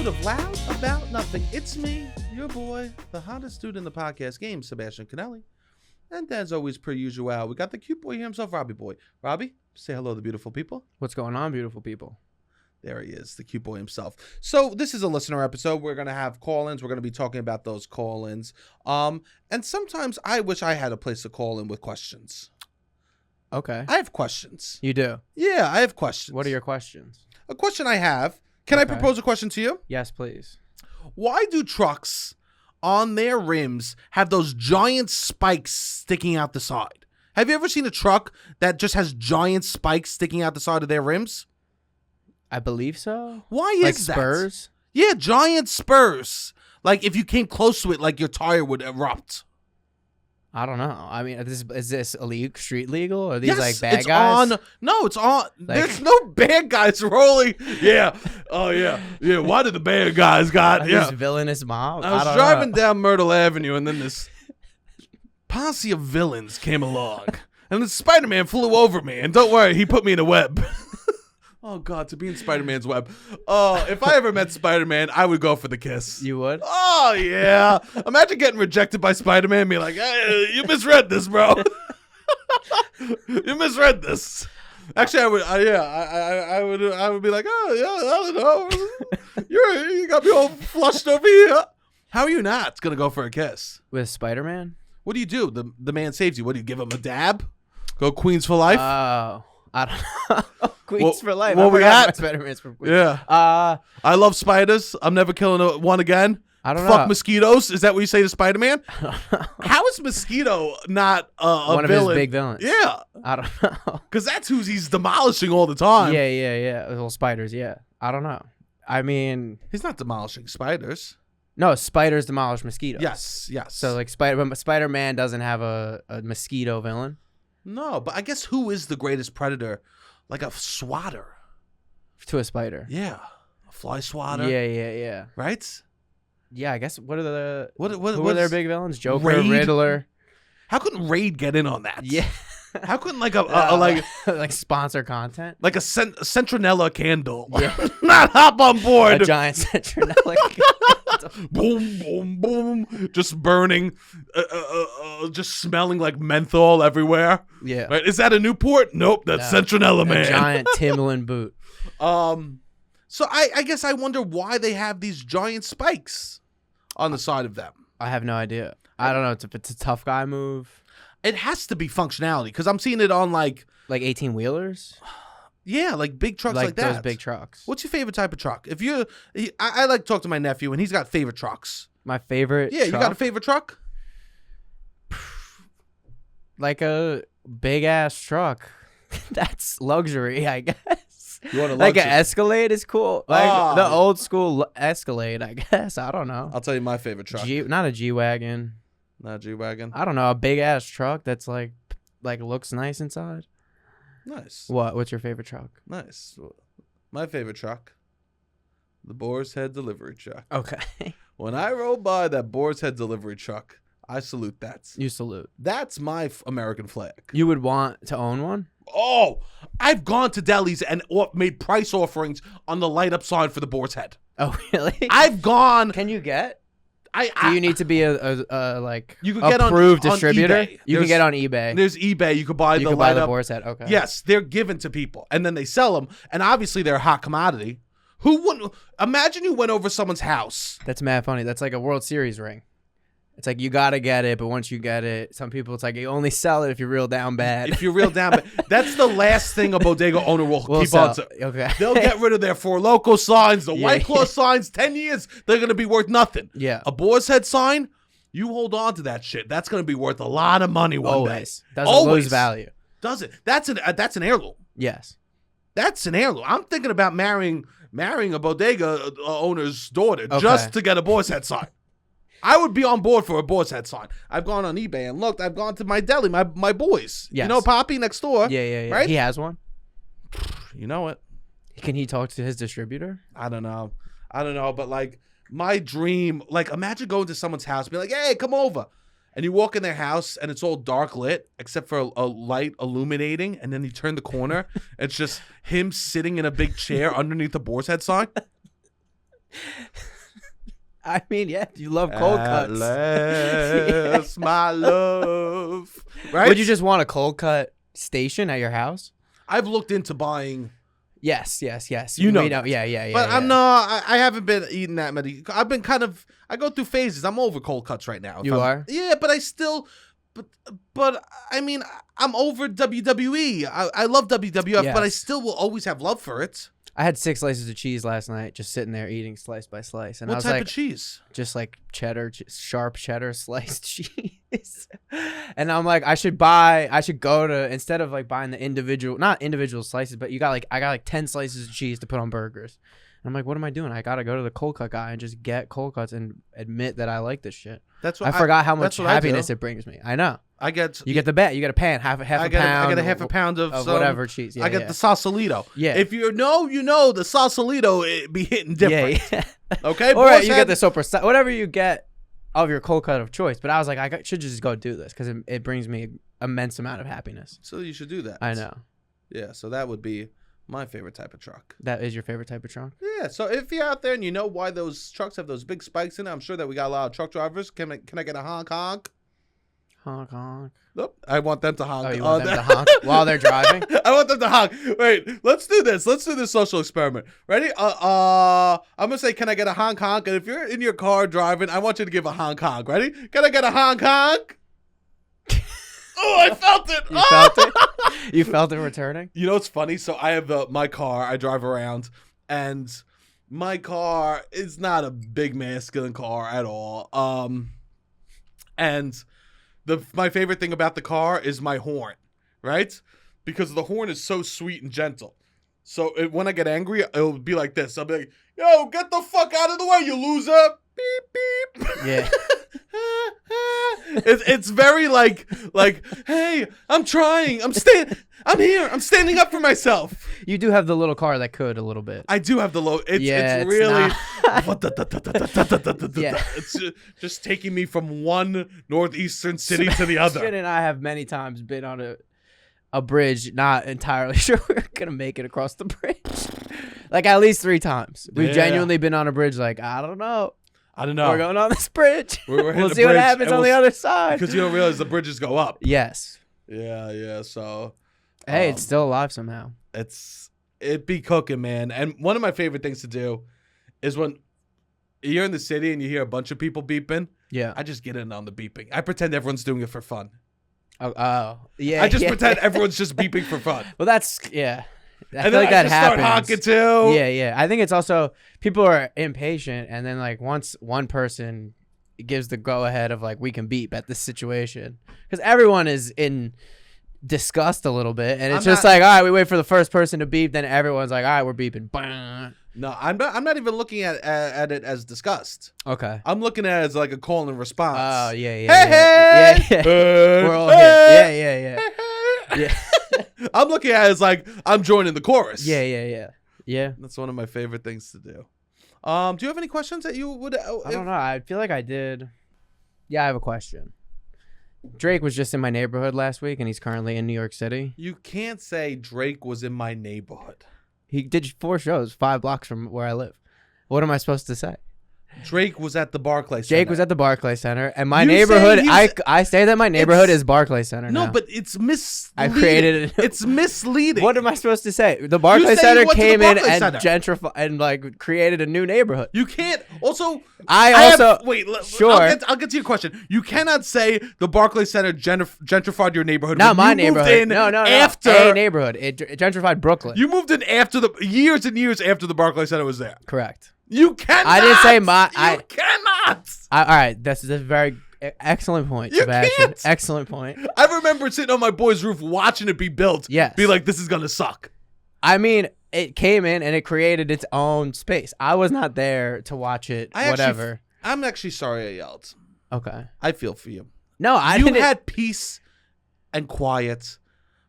episode of Loud About Nothing. It's me, your boy, the hottest dude in the podcast game, Sebastian Conelli. And as always, per usual, we got the cute boy here himself, Robbie boy. Robbie, say hello to the beautiful people. What's going on, beautiful people? There he is, the cute boy himself. So this is a listener episode. We're going to have call-ins. We're going to be talking about those call-ins. And sometimes I wish I had a place to call in with questions. Okay. I have questions. You do? Yeah, I have questions. What are your questions? A question I have. Can I propose a question to you? Yes, please. Why do trucks on their rims have those giant spikes sticking out the side? Have you ever seen a truck that just has giant spikes sticking out the side of their rims? I believe so. Why is like that? spurs? Yeah, giant spurs. Like if you came close to it, like your tire would erupt. I don't know. I mean, is this illegal, street legal? Or are these Yes, like bad it's guys? It's on. Like, there's no bad guys rolling. Yeah. Oh, yeah. Yeah. Why did the bad guys got? These villainous mob? I was driving down Myrtle Avenue, and then this posse of villains came along. And then Spider-Man flew over me. And don't worry, he put me in a web. Oh, God, to be in Spider-Man's web. If I ever met Spider-Man, I would go for the kiss. You would? Oh, yeah. Imagine getting rejected by Spider-Man and being like, hey, you misread this, bro. You misread this. Actually, I would be like, oh, yeah, I don't know. You got me all flushed over here. How are you not going to go for a kiss? With Spider-Man? What do you do? The man saves you. What do you give him, a dab? Go Queens for life? Oh, I don't know. Queens for life. What we got? Spider-Man's for Queens. Yeah. I love spiders. I'm never killing one again. I don't know. Fuck mosquitoes. Is that what you say to Spider-Man? How is Mosquito not a one villain? of his big villains? Yeah. I don't know. Because that's who he's demolishing all the time. Yeah. Little spiders, yeah. I don't know. I mean... He's not demolishing spiders. No, spiders demolish mosquitoes. Yes. So like Spider-Man doesn't have a mosquito villain. No, but I guess who is the greatest predator? Like a swatter. To a spider. Yeah. A fly swatter. Yeah. Right? Yeah, I guess what are the who are their big villains? Joker, Raid? Riddler. How couldn't Raid get in on that? Yeah. How couldn't like like sponsor content? Like a Centronella candle. Yeah. Not hop on board. A giant Centronella candle. Boom, boom, boom. Just burning. Just smelling like menthol everywhere. Yeah. Right? Is that a Newport? Nope. That's Centronella, man. A giant Timberland boot. So I guess I wonder why they have these giant spikes on the side of them. I have no idea. I don't know if it's a tough guy move. It has to be functionality because I'm seeing it on like 18-wheelers. Yeah, like big trucks like that. Those big trucks. What's your favorite type of truck? I like to talk to my nephew and he's got favorite trucks. My favorite. Yeah, truck? You got a favorite truck? Like a big ass truck. That's luxury, I guess. You want a like an Escalade is cool. Like the old school Escalade, I guess. I don't know. I'll tell you my favorite truck. Not a G-Wagon. Not a G-Wagon. I don't know. A big ass truck that's like looks nice inside. Nice. What's your favorite truck? Nice. My favorite truck, the Boar's Head delivery truck. Okay. When I roll by that Boar's Head delivery truck, I salute that. You salute. That's my American flag. You would want to own one? Oh, I've gone to delis and made price offerings on the light up sign for the Boar's Head. Oh, really? I've gone. Can you get? Do you need to be a you could get approved on distributor? eBay. You can get on eBay. There's eBay. You could buy the light up. Boar's Head. Okay. Yes, they're given to people, and then they sell them. And obviously, they're a hot commodity. Who wouldn't? Imagine you went over someone's house. That's mad funny. That's like a World Series ring. It's like you gotta get it, but once you get it, some people it's like you only sell it if you're real down bad. If you're real down bad, that's the last thing a bodega owner will keep on to. Okay, they'll get rid of their Four Loko signs, the White Claw signs. 10 years, they're gonna be worth nothing. Yeah, a Boar's Head sign, you hold on to that shit. That's gonna be worth a lot of money one day. Doesn't lose value. Does it? That's an heirloom. Yes, that's an heirloom. I'm thinking about marrying a bodega owner's daughter just to get a Boar's Head sign. I would be on board for a Boar's Head sign. I've gone on eBay and looked. I've gone to my deli, my boys. Yes. You know Poppy next door? Yeah. Right? He has one. You know it. Can he talk to his distributor? I don't know. But like my dream, like imagine going to someone's house and be like, hey, come over. And you walk in their house and it's all dark lit except for a light illuminating. And then you turn the corner. It's just him sitting in a big chair underneath the Boar's Head sign. I mean, yeah, you love cold At cuts. last, my love. Right? Would you just want a cold cut station at your house? I've looked into buying. Yes. You know We that. Yeah. But yeah. I'm not. I haven't been eating that many. I've been kind of. I go through phases. I'm over cold cuts right now. You are? Yeah, but I still. But I mean, I'm over WWE. I love WWF, but I Yes. still will always have love for it. I had 6 slices of cheese last night, just sitting there eating slice by slice, and I What was type like, of cheese? just like cheddar, sharp cheddar sliced cheese. And I'm like, I should go to, instead of like buying the not individual slices, but I got like 10 slices of cheese to put on burgers. And I'm like, what am I doing? I gotta go to the cold cut guy and just get cold cuts and admit that I like this shit. That's what I forgot how much that's what I happiness do. it brings me. I know. I get. You get the bet. You get a pan, half a pound. I get a half a pound of some, whatever cheese. Yeah, I get the Sausalito. Yeah. If you know, the Sausalito it be hitting different. Yeah. Okay. All right, you Boar's get the Head- super whatever you get of your cold cut of choice. But I was like, should just go do this because it brings me immense amount of happiness. So you should do that. I know. Yeah. So that would be my favorite type of truck. That is your favorite type of trunk? Yeah. So if you're out there and you know why those trucks have those big spikes in it, I'm sure that we got a lot of truck drivers. Can I get a honk honk? Honk honk. Nope. I want them to honk. Oh, you want them to honk while they're driving? I want them to honk. Wait, let's do this. Let's do this social experiment. Ready? I'm gonna say, can I get a honk honk? And if you're in your car driving, I want you to give a honk honk. Ready? Can I get a honk honk? Oh, I felt it. You felt it? You felt it returning? You know what's funny? So I have my car. I drive around, and my car is not a big masculine car at all. And my favorite thing about the car is my horn, right? Because the horn is so sweet and gentle. So when I get angry, it'll be like this. I'll be like, "Yo, get the fuck out of the way, you loser!" Beep beep. Yeah. It's very like, hey, I'm trying. I'm here. I'm standing up for myself. You do have the little car that could a little bit. I do have the low. It's Yeah, really. not- Yeah. It's just taking me from one northeastern city to the other. Sebastian and I have many times been on a bridge, not entirely sure we're gonna make it across the bridge. Like at least 3 times. We've Yeah. genuinely been on a bridge like, I don't know. I don't know. We're going on this bridge. We're hitting We'll the see what bridge, happens and on the other side. Because you don't realize the bridges go up. Yes. Yeah. So. Hey, it's still alive somehow. It be cooking, man. And one of my favorite things to do is when you're in the city and you hear a bunch of people beeping. Yeah. I just get in on the beeping. I pretend everyone's doing it for fun. Oh. Yeah. I just yeah. pretend everyone's just beeping for fun. Well, that's yeah. I And feel then like I that just happens. start honking too. Yeah. I think it's also people are impatient, and then like once one person gives the go ahead of like we can beep at this situation, because everyone is in disgust a little bit, and it's just like, all right, we wait for the first person to beep, then everyone's like, all right, we're beeping. No, I'm not even looking at it as disgust. Okay. I'm looking at it as like a call and response. Oh yeah. Hey! We're all here. Yeah. I'm looking at it as like I'm joining the chorus. Yeah. That's one of my favorite things to do. Do you have any questions that you would? I don't know. I feel like I did. Yeah, I have a question. Drake was just in my neighborhood last week, and he's currently in New York City. You can't say Drake was in my neighborhood. He did 4 shows 5 blocks from where I live. What am I supposed to say? Drake was at the Barclays Center. Jake was at the Barclays Center, and my You neighborhood. say he was- I say that my neighborhood is Barclays Center. No, now. but it's misleading. I created it. It's misleading. What am I supposed to say? The Barclays say you Center went to the came in Barclays and Center. gentrified and like created a new neighborhood. You can't. Also, wait. Sure. I'll get to your question. You cannot say the Barclays Center gentrified your neighborhood. Not when my you moved neighborhood. in No. After A neighborhood. It gentrified Brooklyn. you moved in after the years and years after the Barclays Center was there. Correct. You cannot. I didn't say You cannot. All right. That's a very excellent point, You Sebastian. can't. Excellent point. I remember sitting on my boy's roof watching it be built. Yes. Be like, this is gonna suck. I mean, it came in and it created its own space. I was not there to watch it. Whatever. I'm actually sorry I yelled. Okay. I feel for you. No, I You didn't. had peace and quiet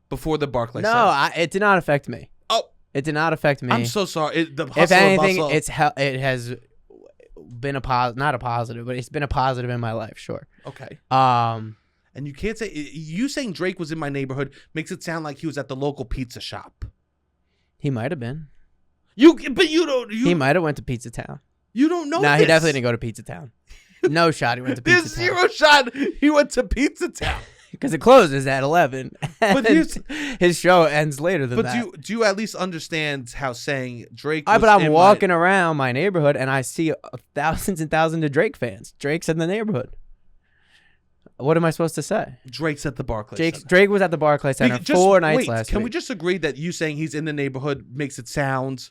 before the Barclays Center. No, it did not affect me. Oh, It did not affect me. I'm so sorry. The hustle If anything, and bustle. it has been not a positive, but it's been a positive in my life. Sure. Okay. Um. And you can't say you saying Drake was in my neighborhood makes it sound like he was at the local pizza shop. He might have been. But you don't. He might have went to Pizza Town. You don't know. Nah, this. he definitely didn't go to Pizza Town. No shot. He went to Pizza There's Town. zero shot. He went to Pizza Town. Because it closes at 11. But his show ends later than that. But do you at least understand how saying Drake? But I'm walking around my neighborhood and I see thousands and thousands of Drake fans. Drake's in the neighborhood. What am I supposed to say? Drake's at the Barclays Center. Drake was at the Barclays Center 4 nights last week. Can we just agree that you saying he's in the neighborhood makes it sound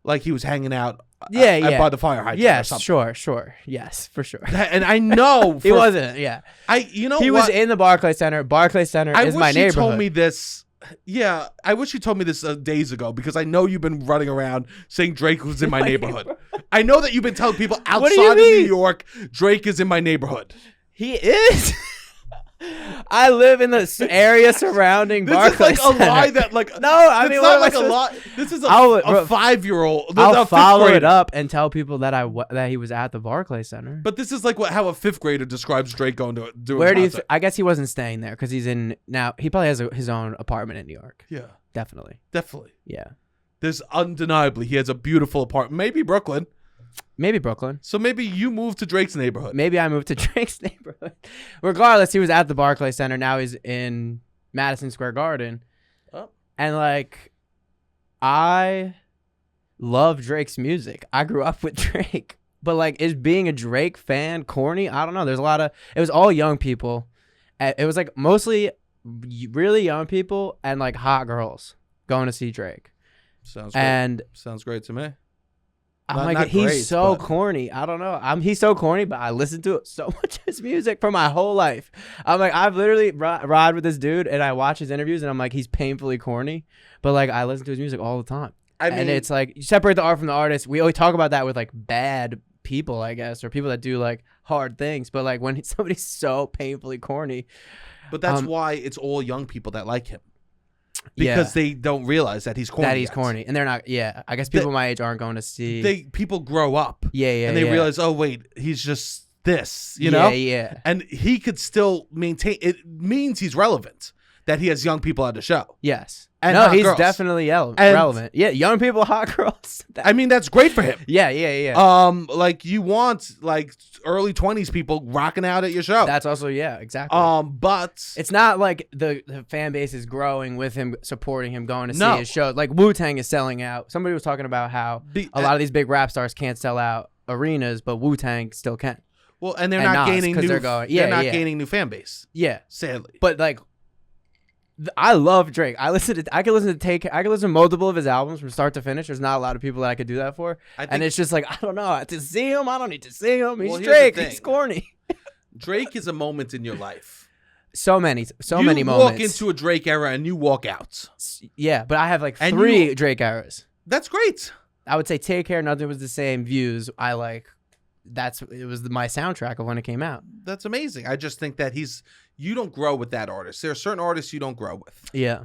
like he was hanging out by the fire hydrant? Yes, or something? sure. Yes, for sure. And I know he wasn't. Yeah, he was in the Barclays Center. Barclays Center is my neighborhood. I wish you told me this. Yeah, I wish you told me this days ago because I know you've been running around saying Drake was in my neighborhood. I know that you've been telling people outside of New York Drake is in my neighborhood. He is. I live in the area surrounding Barclays This is like Center. a lie that it's not like a lie. This is a 5-year-old. I'll follow it up and tell people that he was at the Barclays Center. But this is like how a 5th grader describes Drake going to do. Where do you? I guess he wasn't staying there because he's in now. He probably has his own apartment in New York. Yeah, definitely. Yeah, there's undeniably he has a beautiful apartment. Maybe Brooklyn. So maybe you moved to Drake's neighborhood. Maybe I moved to Drake's neighborhood. Regardless, he was at the Barclays Center. Now he's in Madison Square Garden. Oh. And I love Drake's music. I grew up with Drake. But is being a Drake fan corny? I don't know. There's it was all young people. It was mostly really young people and hot girls going to see Drake. Sounds great to me. I'm he's so corny. I don't know. He's so corny, but I listen to so much of his music for my whole life. I've literally ride with this dude and I watch his interviews and I'm he's painfully corny, but I listen to his music all the time. And it's you separate the art from the artist. We always talk about that with bad people, I guess, or people that do hard things. But when somebody's so painfully corny, but that's why it's all young people that like him. Because they don't realize that he's corny. And they're not. Yeah, I guess people my age aren't going to see. People grow up. Yeah, and they realize, oh wait, he's just this, you know. Yeah. And he could still maintain. It means he's relevant that he has young people at the show. Yes. And no, he's girls. Definitely relevant. Yeah, young people, hot girls. That's great for him. Yeah. You want early 20s people rocking out at your show. That's also exactly. But it's not the fan base is growing with him, supporting him, going to see his show. Wu-Tang is selling out. Somebody was talking about how a lot of these big rap stars can't sell out arenas, but Wu-Tang still can. Well, and they're not gaining new. They're not gaining new fan base. Yeah, sadly. But I love Drake. I can listen to multiple of his albums from start to finish. There's not a lot of people that I could do that for. And it's just I don't know. To see him, I don't need to see him. He's Drake. He's corny. Drake is a moment in your life. So many moments. You walk into a Drake era and you walk out. Yeah, but I have 3 Drake eras. That's great. I would say Take Care, Nothing Was the Same, Views. It was my soundtrack of when it came out. That's amazing. I just think that you don't grow with that artist. There are certain artists you don't grow with. Yeah.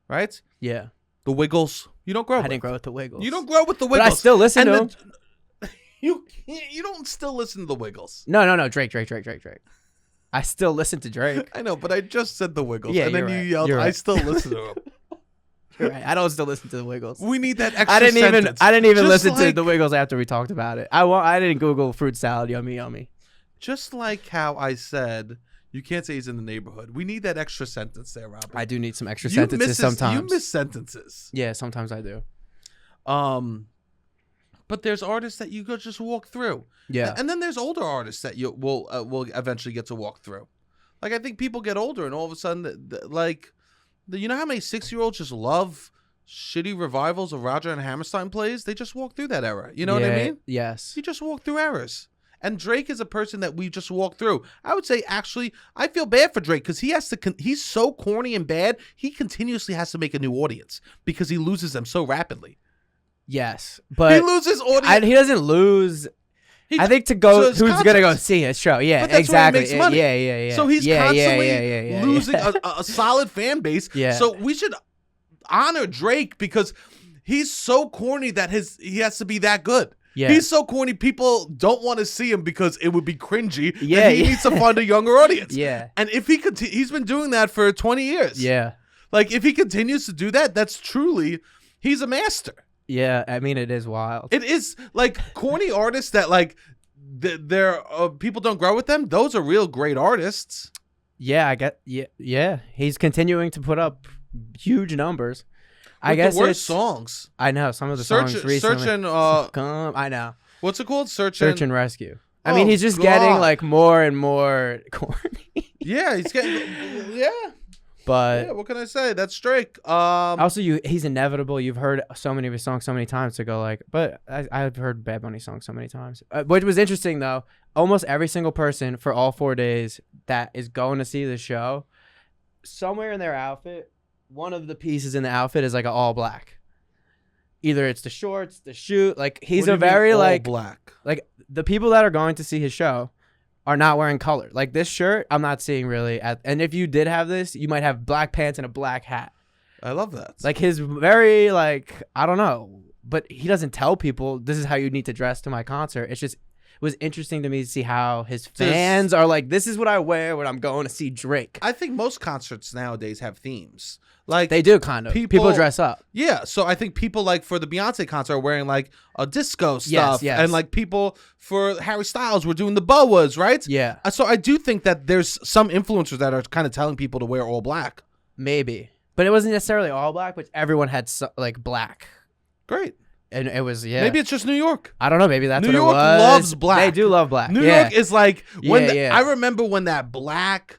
Right? Yeah. The Wiggles, you don't grow with. I didn't grow with the Wiggles. You don't grow with the Wiggles. But I still listen to them. You don't still listen to the Wiggles. No. Drake. I still listen to Drake. I know, but I just said the Wiggles. Yeah, and then you yelled, right. I still listen to them. You're right. I don't still listen to the Wiggles. We need that extra sentence. I didn't even listen to the Wiggles after we talked about it. I didn't Google fruit salad, yummy. Just like how I said, you can't say he's in the neighborhood. We need that extra sentence there, Robert. I do need some extra sentences sometimes. You miss sentences. Yeah, sometimes I do. But there's artists that you could just walk through. Yeah. And then there's older artists that you will eventually get to walk through. I think people get older and all of a sudden, you know how many 6-year-olds just love shitty revivals of Roger and Hammerstein plays? They just walk through that era. You know what I mean? Yes. You just walk through eras. And Drake is a person that we just walked through. I would say, actually, I feel bad for Drake because he's so corny and bad, he continuously has to make a new audience because he loses them so rapidly. Yes. But he loses audience. He doesn't lose. I think who's going to go see his show? Yeah, but that's exactly. Where he makes money. Yeah. So he's constantly losing a solid fan base. Yeah. So we should honor Drake because he's so corny that he has to be that good. Yeah. He's so corny, people don't want to see him because it would be cringy. Yeah, and he needs to find a younger audience. Yeah. And if he's been doing that for 20 years. Yeah. If he continues to do that, that's truly, he's a master. Yeah, I mean, it is wild. It is like corny artists that like they're people don't grow with them. Those are real great artists. Yeah, I get. Yeah. He's continuing to put up huge numbers. I With guess the worst it's songs. I know some of the songs recently. Search and I know. what's it called? Search and Rescue. I Oh, mean, he's just God. getting like more and more corny. Yeah, he's getting yeah. But Yeah, what can I say? That's Drake. also, he's inevitable. You've heard so many of his songs so many times to go like. But I've heard Bad Bunny songs so many times. What was interesting though, almost every single person for all 4 days that is going to see the show, somewhere in their outfit, one of the pieces in the outfit is like an all black. Either it's the shorts, the shoe. Like he's what do a you mean very all like black. like the people that are going to see his show are not wearing color. Like this shirt, I'm not seeing really. And if you did have this, you might have black pants and a black hat. I love that. Like his very like, I don't know, but he doesn't tell people this is how you need to dress to my concert. It was interesting to me to see how his fans are like, this is what I wear when I'm going to see Drake. I think most concerts nowadays have themes. Like They do kind of. People dress up. Yeah, so I think people like for the Beyonce concert are wearing like a disco stuff, yes. and like people for Harry Styles were doing the boas, right? Yeah, So I do think that there's some influencers that are kind of telling people to wear all black. maybe. But it wasn't necessarily all black, but everyone had like black. Great. And it was, yeah. Maybe it's just New York. I don't know. Maybe that's New what York it was. loves black. They do love black. New yeah. York is like when Yeah. I remember when that black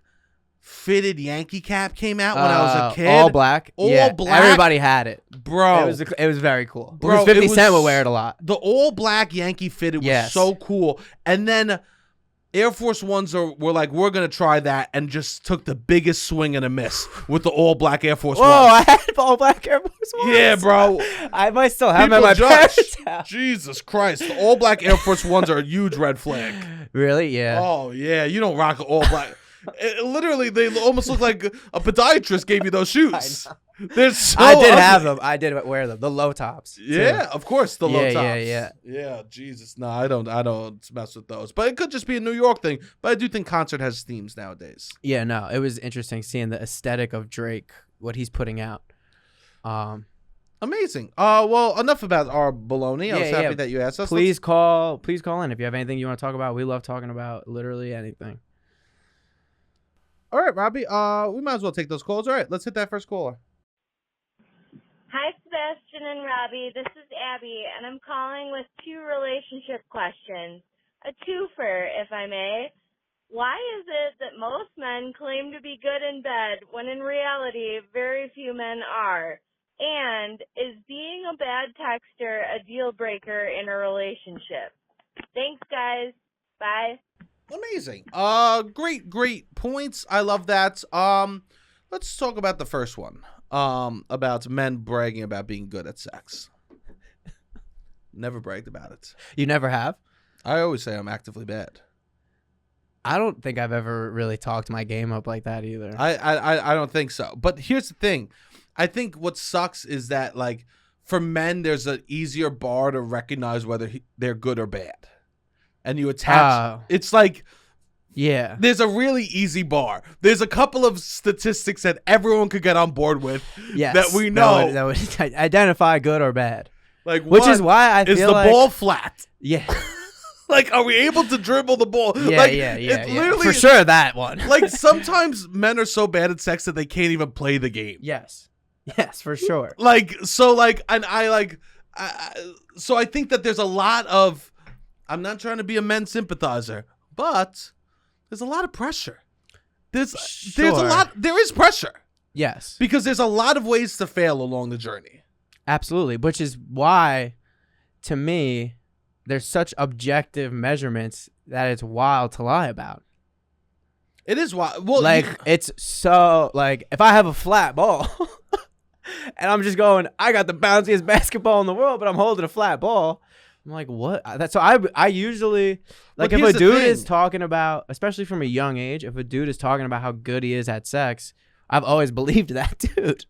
fitted Yankee cap came out when I was a kid. All black. All black. Everybody had it. Bro. It was very cool. Bro, 50 it was- Cent would wear it a lot. The all black Yankee fitted was Yes. so cool. And then Air Force Ones were like, we're going to try that, and just took the biggest swing and a miss with the all black Air Force Whoa, Ones. I had all black Air Force Ones. Yeah, bro. I might still have them at People my judge. parents' house. Jesus Christ. The all black Air Force Ones are a huge red flag. Really? Yeah. Oh, yeah. You don't rock all black. Literally, they almost look like a podiatrist gave you those shoes. They're so I did ugly. have them. I did wear them. The low tops. too. Yeah, of course, the low Yeah, tops. yeah. Yeah, Jesus. No, I don't mess with those. But it could just be a New York thing. But I do think concert has themes nowadays. Yeah, no. It was interesting seeing the aesthetic of Drake, what he's putting out. Amazing. Well, enough about our baloney. I was Yeah, happy yeah. that you asked us. Please call in if you have anything you want to talk about. We love talking about literally anything. All right, Robbie. We might as well take those calls. All right, let's hit that first caller. Hi, Sebastian and Robbie. This is Abby, and I'm calling with 2 relationship questions. A twofer, if I may. Why is it that most men claim to be good in bed when in reality very few men are? And is being a bad texter a deal breaker in a relationship? Thanks, guys. Bye. Amazing. Great points. I love that. Let's talk about the first one. About men bragging about being good at sex. Never bragged about it. You never have? I always say I'm actively bad. I don't think I've ever really talked my game up like that either. I don't think so. But here's the thing. I think what sucks is that, like, for men, there's an easier bar to recognize whether they're good or bad. And you attach. It's like, yeah. there's a really easy bar. There's a couple of statistics that everyone could get on board with. Yes. That we know. That would identify good or bad. Like, Which one, is why I feel is the like, ball flat? Yeah. Like, are we able to dribble the ball? Yeah, like, yeah. Literally, For sure, that one. Like, sometimes men are so bad at sex that they can't even play the game. Yes, for sure. Like, so, like, and so I think that there's a lot of, I'm not trying to be a men sympathizer, but there's a lot of pressure. There's a lot, there is pressure. Yes. Because there's a lot of ways to fail along the journey. Absolutely, which is why, to me, there's such objective measurements that it's wild to lie about. It is wild. Well, like, it's so, like, if I have a flat ball and I'm just going, I got the bounciest basketball in the world, but I'm holding a flat ball, I'm like, what? So I usually, like, But if a here's the dude thing. is talking about, especially from a young age, if a dude is talking about how good he is at sex, I've always believed that dude.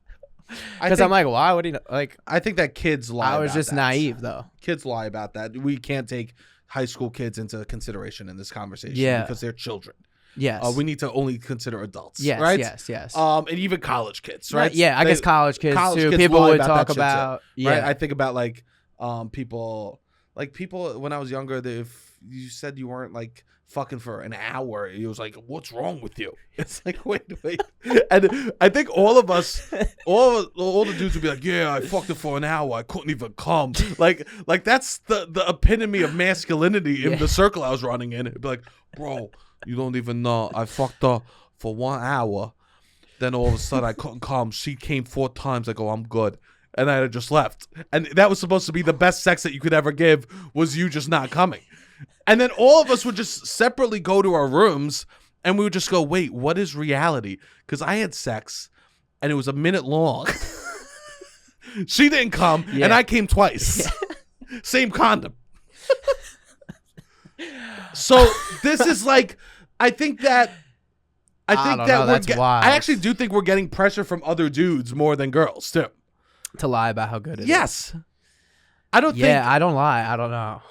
Because I'm like, why would he like? I think that kids lie. I was about just that. naive though. Kids lie about that. We can't take high school kids into consideration in this conversation. Yeah. Because they're children. Yes. We need to only consider adults. Yes. Right. Yes. And even college kids. Right. Yeah. I guess college kids too. kids People lie would about talk that shit, about. too, Yeah. Right. I think about, like, people when I was younger, if you said you weren't like fucking for an hour, it was like, what's wrong with you? It's like, wait. And I think all of us, all the dudes would be like, yeah, I fucked it for an hour. I couldn't even come. Like that's the epitome of masculinity in the circle I was running in. It'd be like, bro, you don't even know. I fucked her for 1 hour. Then all of a sudden I couldn't come. She came 4 times. I go, I'm good. And I had just left. And that was supposed to be the best sex that you could ever give, was you just not coming. And then all of us would just separately go to our rooms and we would just go, wait, what is reality? Because I had sex and it was a minute long. She didn't come and I came twice. Same condom. So this is like, I think that I actually do think we're getting pressure from other dudes more than girls too. To lie about how good it is. Yes. I don't think. Yeah, I don't lie. I don't know.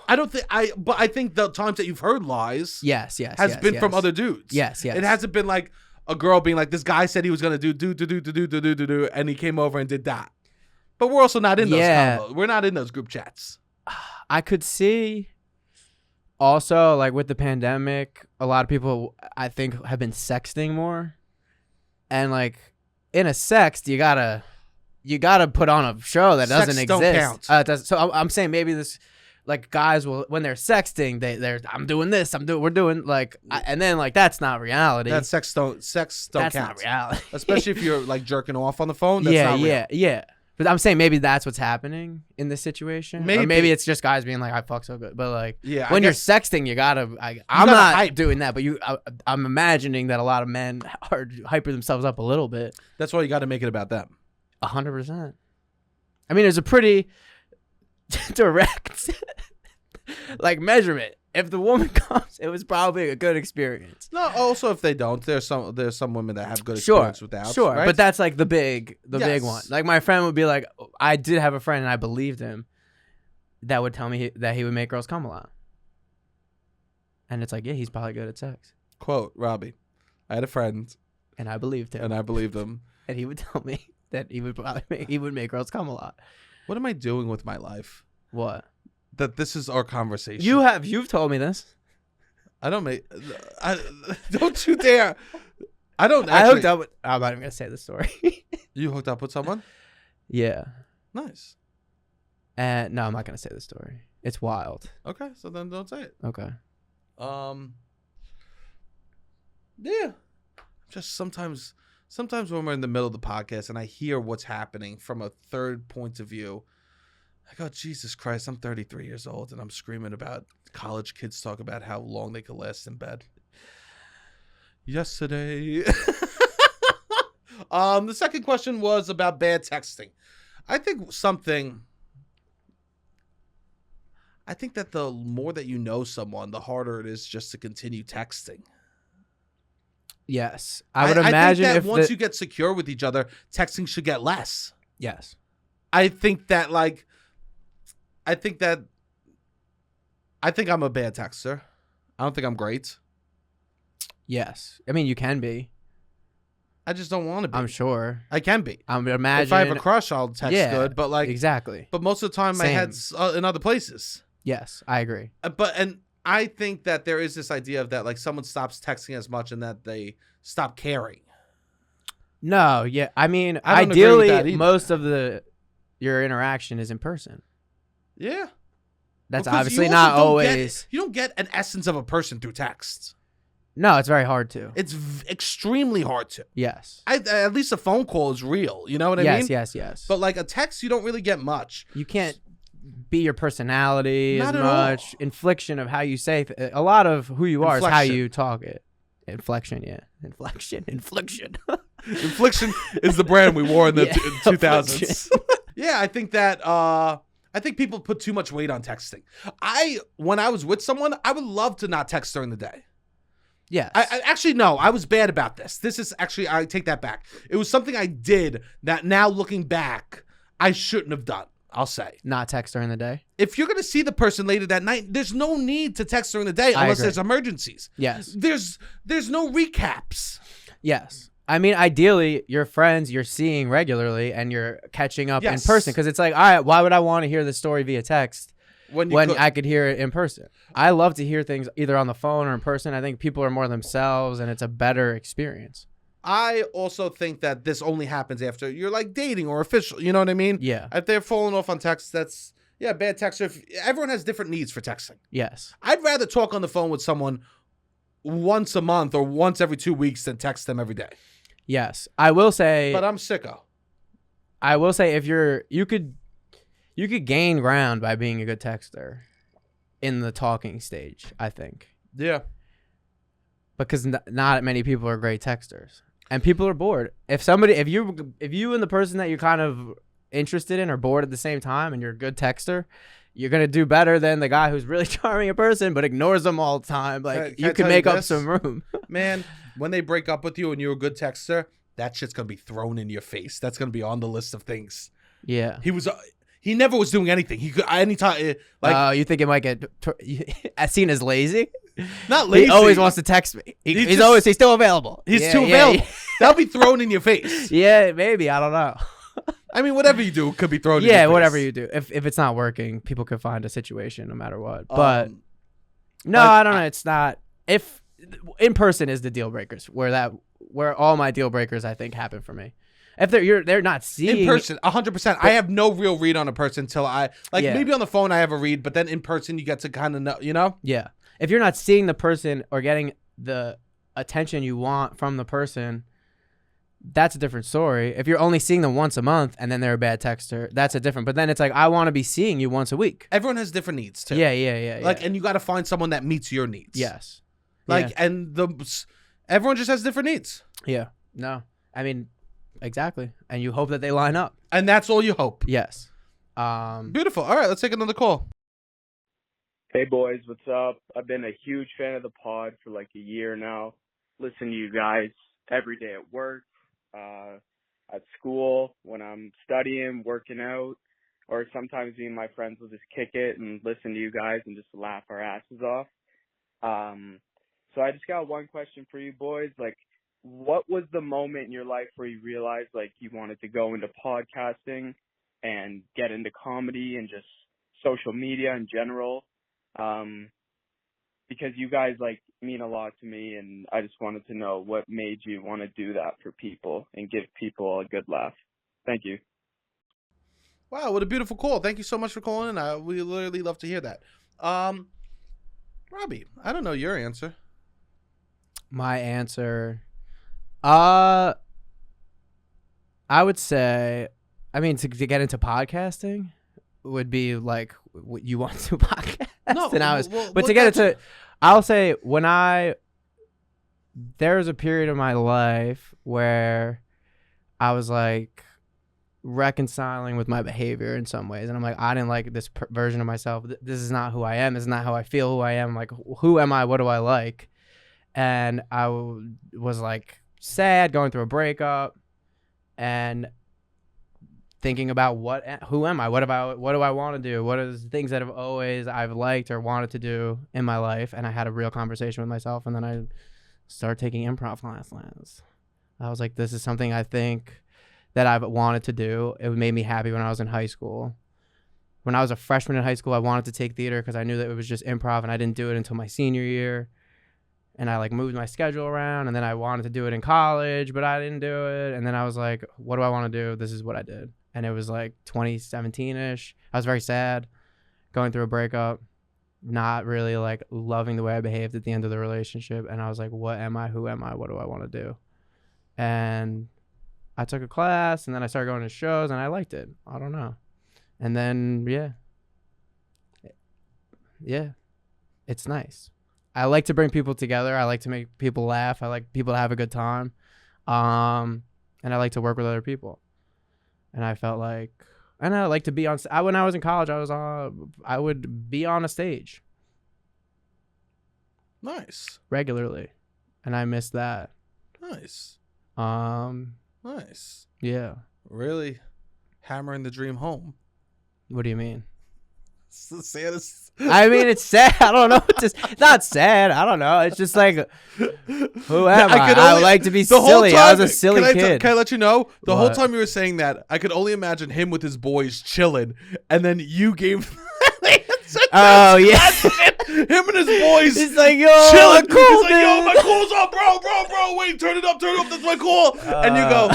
But I think the times that you've heard lies. Yes, has been from other dudes. Yes. It hasn't been like a girl being like, this guy said he was gonna do, and he came over and did that. But we're also not in those combos. We're not in those group chats. I could see. Also, like with the pandemic, a lot of people I think have been sexting more, and like in a sext, you gotta put on a show that doesn't Sex exist. don't count. So I'm saying maybe this, like guys will, when they're sexting, they're I'm doing this, we're doing like, and then like that's not reality. That sex don't That's count. not reality. Especially if you're like jerking off on the phone. That's not real. Yeah. But I'm saying maybe that's what's happening in this situation. Or maybe it's just guys being like, I fuck so good. But like, when you're sexting, you gotta. I'm not hype. Doing that, but I'm imagining that a lot of men are hyping themselves up a little bit. That's why you got to make it about them. 100%. I mean, there's a pretty direct like measurement. If the woman comes, it was probably a good experience. No, also if they don't, there's some women that have good experience without. Sure, right? but that's like the big one. Like my friend would be like, I did have a friend and I believed him that would tell me that he would make girls come a lot. And it's like, yeah, he's probably good at sex. Quote, Robbie, I had a friend. And I believed him. And he would tell me that he would make girls come a lot. What am I doing with my life? What? That this is our conversation. You've told me this. Don't you dare. I hooked up with, I'm not even gonna say the story. You hooked up with someone? Yeah. Nice. And no, I'm not gonna say the story. It's wild. Okay, so then don't say it. Okay. Yeah. Just sometimes when we're in the middle of the podcast and I hear what's happening from a third point of view, I go, Jesus Christ, I'm 33 years old and I'm screaming about college kids talk about how long they could last in bed. Yesterday. The second question was about bad texting. I think that the more that you know someone, the harder it is just to continue texting. Yes. I would imagine think that once you get secure with each other, texting should get less. Yes. I think I'm a bad texter. I don't think I'm great. Yes. I mean, you can be. I just don't want to be. I'm sure. I can be. I'm imagining. If I have a crush, I'll text good. But like exactly. But most of the time, my head's in other places. Yes, I agree. And I think that there is this idea of that, like someone stops texting as much and that they stop caring. No, yeah. I mean, ideally, most of your interaction is in person. Yeah. That's because obviously not always. You don't get an essence of a person through text. No, it's very hard to. It's extremely hard to. Yes. At least a phone call is real. You know what I mean? Yes. But like a text, you don't really get much. You can't be your personality Not as at much. all. Inflection of how you say a lot of who you are is how Inflection. you talk it. Inflection, yeah. Inflection. Infliction is the brand we wore in the 2000s. Yeah, I think that I think people put too much weight on texting. When I was with someone, I would love to not text during the day. Yes. I actually, no, I was bad about this. This is actually, I take that back. It was something I did that now looking back, I shouldn't have done, I'll say. Not text during the day? If you're going to see the person later that night, there's no need to text during the day unless there's emergencies. Yes. There's no recaps. Yes. I mean, ideally, your friends you're seeing regularly and you're catching up in Yes. person. Because it's like, all right, why would I want to hear this story via text when I could hear it in person? I love to hear things either on the phone or in person. I think people are more themselves and it's a better experience. I also think that this only happens after you're like dating or official. You know what I mean? Yeah. If they're falling off on text, that's bad texter. Everyone has different needs for texting. Yes. I'd rather talk on the phone with someone once a month or once every 2 weeks than text them every day. Yes. I will say. But I'm sicko. I will say if you could gain ground by being a good texter in the talking stage, I think. Yeah. Because not many people are great texters. And people are bored. If you and the person that you're kind of interested in are bored at the same time and you're a good texter, you're going to do better than the guy who's really charming a person but ignores them all the time. Like, you can make up some room. Man, when they break up with you and you're a good texter, that shit's going to be thrown in your face. That's going to be on the list of things. Yeah. He never was doing anything. He could anytime like you think it might get seen as lazy? Not lazy. He always wants to text me. He's still available. He's too available. Yeah. That'll be thrown in your face. Yeah, maybe. I don't know. I mean, whatever you do could be thrown in your face. Yeah, whatever you do. If it's not working, people could find a situation no matter what. But no, I don't know. It's not. If in person is the deal breakers, where all my deal breakers I think happen for me. If they're not seeing in person, 100%. I have no real read on a person until maybe on the phone I have a read, but then in person you get to kind of know, you know? Yeah. If you're not seeing the person or getting the attention you want from the person, that's a different story. If you're only seeing them once a month and then they're a bad texter, that's a different. But then it's like, I want to be seeing you once a week. Everyone has different needs too. Yeah. Like, and you got to find someone that meets your needs. Yes. Like, and everyone just has different needs. Yeah. No. I mean, exactly. And you hope that they line up. And that's all you hope. Yes. Beautiful. All right, let's take another call. Hey boys, what's up? I've been a huge fan of the pod for like a year now. Listen to you guys every day at work, at school, when I'm studying, working out, or sometimes me and my friends will just kick it and listen to you guys and just laugh our asses off. So I just got one question for you boys. Like, what was the moment in your life where you realized like you wanted to go into podcasting and get into comedy and just social media in general? Because you guys like mean a lot to me, and I just wanted to know what made you want to do that for people and give people a good laugh. Thank you. Wow, what a beautiful call. Thank you so much for calling in. We literally love to hear that. Robbie, I don't know your answer. My answer, I would say, I mean, to get into podcasting would be like you want to podcast. No, but to get into, I'll say there was a period of my life where I was like reconciling with my behavior in some ways, and I'm like, I didn't like this version of myself. This is not who I am. This is not how I feel. Who I am. Like, who am I? What do I like? And I was like sad, going through a breakup, and thinking about who am I? What do I want to do? What are the things that I've liked or wanted to do in my life? And I had a real conversation with myself, and then I started taking improv classes. I was like, this is something I think that I've wanted to do. It made me happy when I was in high school. When I was a freshman in high school, I wanted to take theater because I knew that it was just improv, and I didn't do it until my senior year. And I like moved my schedule around, and then I wanted to do it in college, but I didn't do it. And then I was like, what do I want to do? This is what I did. And it was like 2017-ish. I was very sad, going through a breakup, not really like loving the way I behaved at the end of the relationship. And I was like, what am I? Who am I? What do I want to do? And I took a class, and then I started going to shows, and I liked it. I don't know. And then, yeah, it's nice. I like to bring people together. I like to make people laugh. I like people to have a good time. And I like to work with other people. And I felt like, and I like to be on, when I was in college, I would be on a stage. Nice. Regularly. And I miss that. Nice. Nice. Yeah. Really hammering the dream home. What do you mean? It's the saddest. I mean, it's sad. I don't know. It's not sad. I don't know. It's just like, who am I would like to be silly. I was a silly kid. Can I let you know? The whole What? time you were saying that, I could only imagine him with his boys chilling, and then you gave. Oh, yeah. Him and his boys. He's like, yo, chilling. cool, He's like, yo, my cool's up, bro. Wait, turn it up. That's my cool. And you go,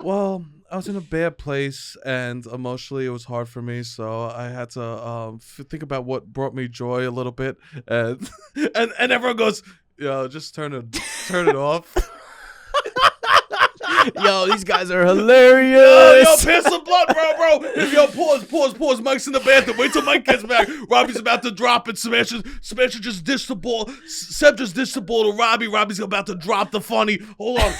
well, I was in a bad place, and emotionally it was hard for me, so I had to think about what brought me joy a little bit, and and everyone goes, yo, just turn it off. Yo, these guys are hilarious. Yo, pass the blunt, bro. Yo, pause. Mike's in the bathroom. Wait till Mike gets back. Robbie's about to drop it. Sebastian just dished the ball. Seb just dished the ball to Robbie. Robbie's about to drop the funny. Hold on.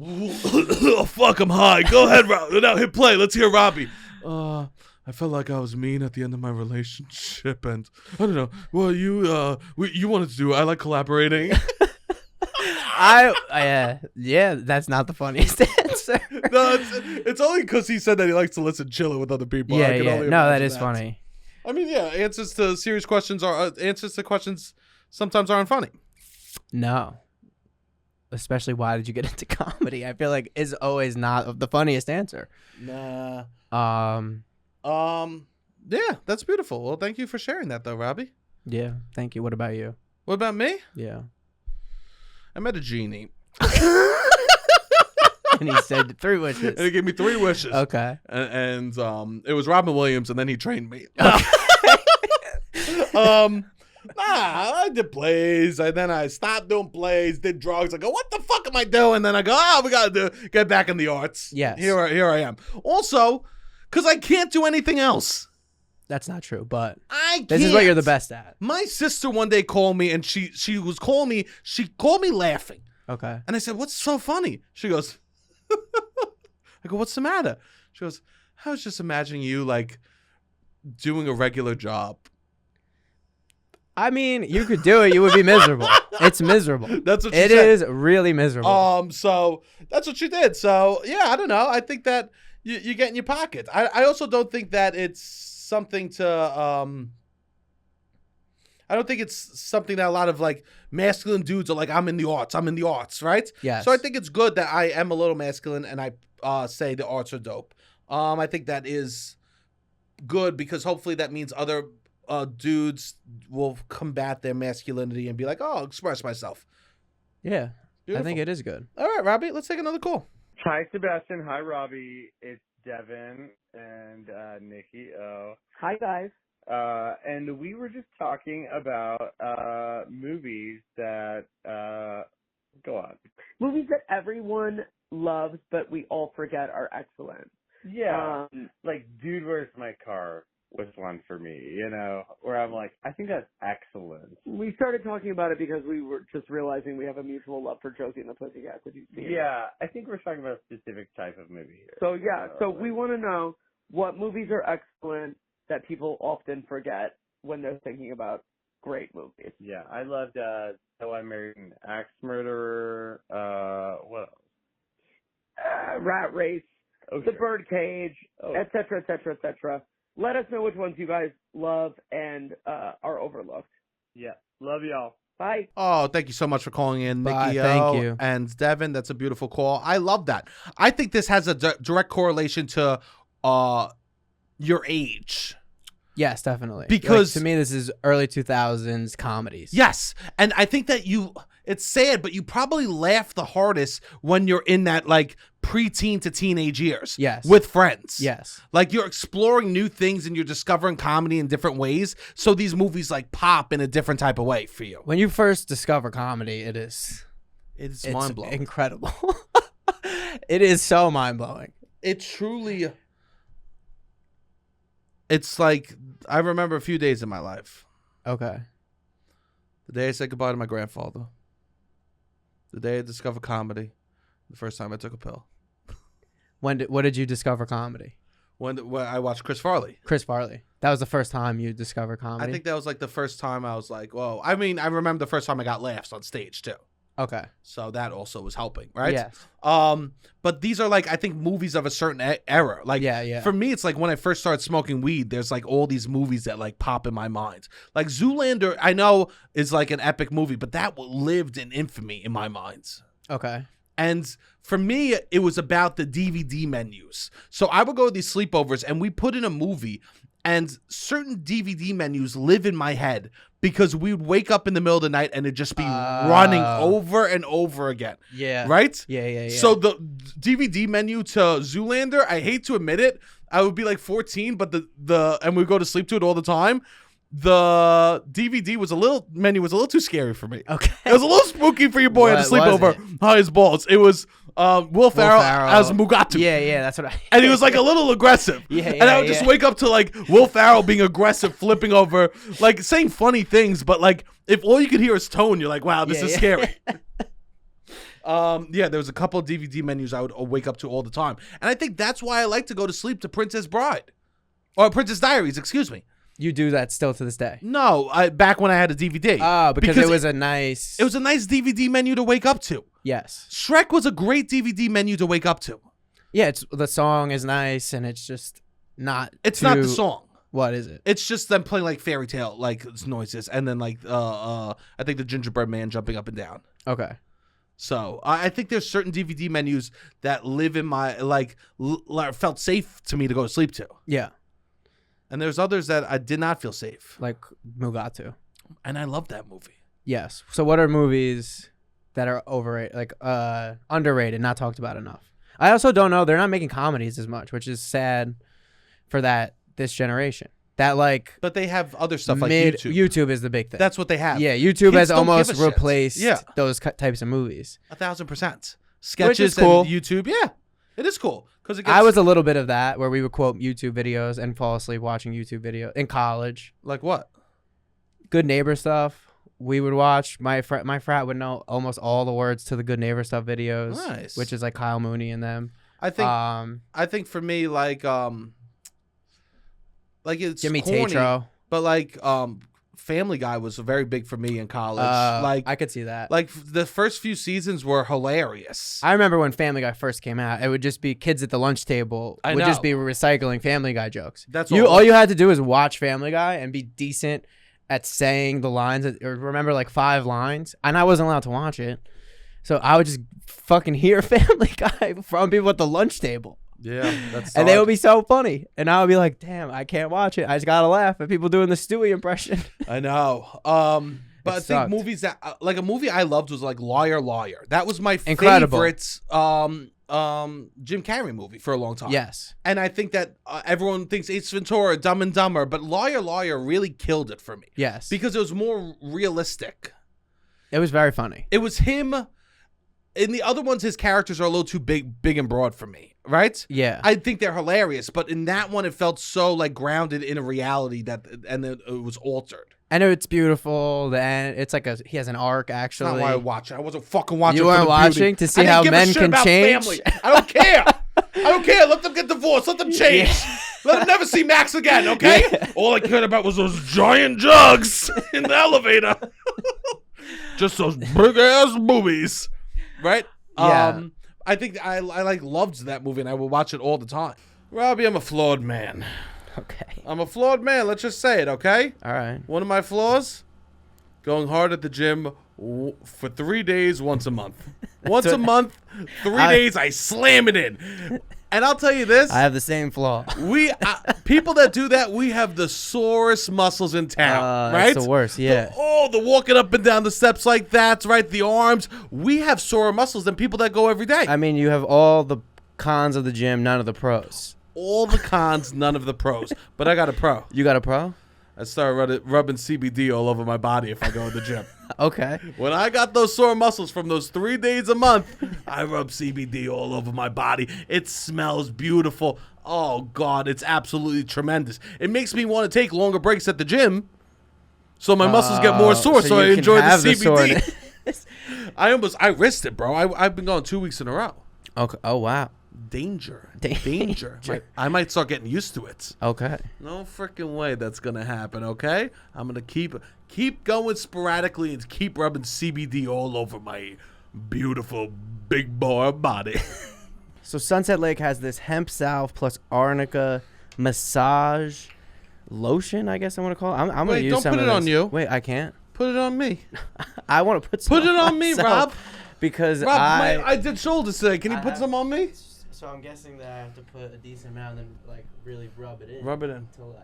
Oh, fuck, I'm high. Go ahead, Robbie. Now hit play. Let's hear Robbie. I felt like I was mean at the end of my relationship, and I don't know. Well, you wanted to do it. I like collaborating. Yeah, that's not the funniest answer. No, it's only because he said that he likes to listen chilling with other people. Yeah. No, that is funny. I mean, yeah, answers to serious questions answers to questions sometimes aren't funny. No. Especially why did you get into comedy? I feel like is always not the funniest answer. Nah. Yeah, that's beautiful. Well, thank you for sharing that, though, Robbie. Yeah, thank you. What about you? What about me? Yeah. I met a genie. And he said 3 wishes. And he gave me 3 wishes. Okay. And it was Robin Williams, and then he trained me. I did plays, and then I stopped doing plays, did drugs. I go, what the fuck am I doing? Then I go, we gotta get back in the arts. Yes. Here I am. Also, because I can't do anything else. That's not true, but This is what you're the best at. My sister one day called me, and she was calling me. She called me laughing. Okay. And I said, what's so funny? She goes, I go, what's the matter? She goes, I was just imagining you like doing a regular job. I mean, you could do it. You would be miserable. It's miserable. That's what she it said. is really miserable. So that's what she did. So yeah, I don't know. I think that you get in your pocket. I also don't think that it's something to I don't think it's something that a lot of like masculine dudes are like, I'm in the arts, right? Yes. So I think it's good that I am a little masculine and I say the arts are dope. I think that is good because hopefully that means other dudes will combat their masculinity and be like, oh, I'll express myself. Yeah. Beautiful. I think it is good. All right, Robbie, let's take another call. Hi, Sebastian. Hi, Robbie. It's Devin and Nikki O. Hi, guys. And we were just talking about movies that go on. Movies that everyone loves, but we all forget are excellent. Yeah. Like Dude, Where's My Car was one for me, you know, where I'm like, I think that's excellent. We started talking about it because we were just realizing we have a mutual love for Josie and the Pussycats. Did you see it? Yeah, I think we're talking about a specific type of movie here. So, yeah, so we want to know what movies are excellent that people often forget when they're thinking about great movies. Yeah, I loved So I Married an Axe Murderer. What else? Rat Race, Oh, The sure. Birdcage, et cetera, et cetera, et cetera. Let us know which ones you guys love and are overlooked. Yeah, love y'all. Bye. Oh, thank you so much for calling in, Bye, Nikki. thank you. And Devin, that's a beautiful call. I love that. I think this has a direct correlation to your age. Yes, definitely. Because- to me, this is early 2000s comedies. Yes. And I think that it's sad, but you probably laugh the hardest when you're in that like preteen to teenage years. Yes. With friends. Yes. Like you're exploring new things and you're discovering comedy in different ways. So these movies like pop in a different type of way for you. When you first discover comedy, it's mind blowing. incredible. It is so mind blowing. It truly. It's like I remember a few days in my life. Okay. The day I said goodbye to my grandfather. The day I discovered comedy. The first time I took a pill. What did you discover comedy? When I watched Chris Farley. Chris Farley. That was the first time you discovered comedy? I think that was like the first time I was like, whoa. I mean, I remember the first time I got laughs on stage too. Okay. So that also was helping, right? Yes. But these are like, I think, movies of a certain era. Like, Yeah. for me, it's like when I first started smoking weed, there's like all these movies that like pop in my mind. Like Zoolander, I know is like an epic movie, but that lived in infamy in my mind. Okay. And for me, it was about the DVD menus. So I would go to these sleepovers and we put in a movie, and certain DVD menus live in my head because we would wake up in the middle of the night and it'd just be running over and over again. Yeah. Right? Yeah. So the DVD menu to Zoolander, I hate to admit it, I would be like 14, but and we go to sleep to it all the time. The DVD menu was a little too scary for me. Okay. It was a little spooky for your boy at a What was sleepover. High as balls. It was Will Ferrell as Mugatu. Yeah, that's what I. And he was like a little aggressive. And I would just wake up to like Will Ferrell being aggressive, flipping over, like saying funny things, but like if all you could hear is tone, you're like, wow, this is scary. There was a couple of DVD menus I would wake up to all the time. And I think that's why I like to go to sleep to Princess Bride. Or Princess Diaries, excuse me. You do that still to this day? No, back when I had a DVD. Oh, because it was a nice... It was a nice DVD menu to wake up to. Yes. Shrek was a great DVD menu to wake up to. Yeah, the song is nice, and it's just not... It's not the song. What is it? It's just them playing like fairy tale like noises, and then like I think the gingerbread man jumping up and down. Okay. So I think there's certain DVD menus that live in my felt safe to me to go to sleep to. Yeah. And there's others that I did not feel safe. Like Mugatu. And I love that movie. Yes. So what are movies that are overrated, like underrated, not talked about enough? I also don't know. They're not making comedies as much, which is sad for this generation. That like... But they have other stuff like YouTube. YouTube is the big thing. That's what they have. Yeah, YouTube Kids has don't almost give a shit. replaced Yeah. those types of movies. 1,000%. Sketches cool. and YouTube. Yeah, it is cool. I was a little bit of that, where we would quote YouTube videos and fall asleep watching YouTube videos in college. Like what? Good Neighbor stuff we would watch. My frat would know almost all the words to the Good Neighbor stuff videos. Nice. Which is like Kyle Mooney and them. I think for me like it's Jimmy corny, Tatro. but like Family Guy was very big for me in college. I could see that. Like the first few seasons were hilarious. I remember when Family Guy first came out, it would just be kids at the lunch table would just be recycling Family Guy jokes. That's all you had to do is watch Family Guy and be decent at saying the lines, or remember like 5 lines. And I wasn't allowed to watch it, so I would just fucking hear Family Guy from people at the lunch table. Yeah, that's and they would be so funny, and I would be like, "Damn, I can't watch it. I just gotta laugh at people doing the Stewie impression." I know. But I think movies that like a movie I loved was like Liar Liar. That was my favorite Jim Carrey movie for a long time. Yes. And I think that everyone thinks Ace Ventura, Dumb and Dumber, but Liar Liar really killed it for me. Yes. Because it was more realistic. It was very funny. It was him. In the other ones, his characters are a little too big and broad for me, right? Yeah. I think they're hilarious, but in that one, it felt so like grounded in a reality and then it was altered. And it's beautiful. Then it's like he has an arc actually. That's not why I watch it. I wasn't fucking watching. You weren't watching to see how men can change. Family. I don't care. I don't care. Let them get divorced. Let them change. Yeah. Let them never see Max again. Okay. Yeah. All I cared about was those giant jugs in the elevator. Just those big ass boobies. Right? Yeah. I think I loved that movie and I will watch it all the time. Robbie, I'm a flawed man. Okay. I'm a flawed man. Let's just say it, okay? All right. One of my flaws? Going hard at the gym for 3 days, once a month. Once a month, 3 days, I slam it in. And I'll tell you this. I have the same flaw. People that do that, we have the sorest muscles in town, right? That's the worst, yeah. The walking up and down the steps like that, right? The arms. We have sore muscles than people that go every day. I mean, you have all the cons of the gym, none of the pros. All the cons, none of the pros. But I got a pro. You got a pro? I started rubbing CBD all over my body if I go to the gym. Okay. When I got those sore muscles from those 3 days a month, I rub CBD all over my body. It smells beautiful. Oh, God, it's absolutely tremendous. It makes me want to take longer breaks at the gym so my muscles get more sore, so I enjoy the CBD. I risked it, bro. I've been going 2 weeks in a row. Okay. Oh, wow. Danger. Danger. I might start getting used to it. Okay. No freaking way that's gonna happen. Okay, I'm gonna keep going sporadically and keep rubbing CBD all over my beautiful big boy body. So Sunset Lake has this hemp salve plus arnica massage lotion, I guess I want to call it. I'm going to Wait, use don't some put of it on this. you. Wait, I can't. Put it on me. I want to put some Put it on me, myself Rob. Because Rob, I I did shoulders today. Can you put some on me? So I'm guessing that I have to put a decent amount and then like really rub it in. Rub it in. To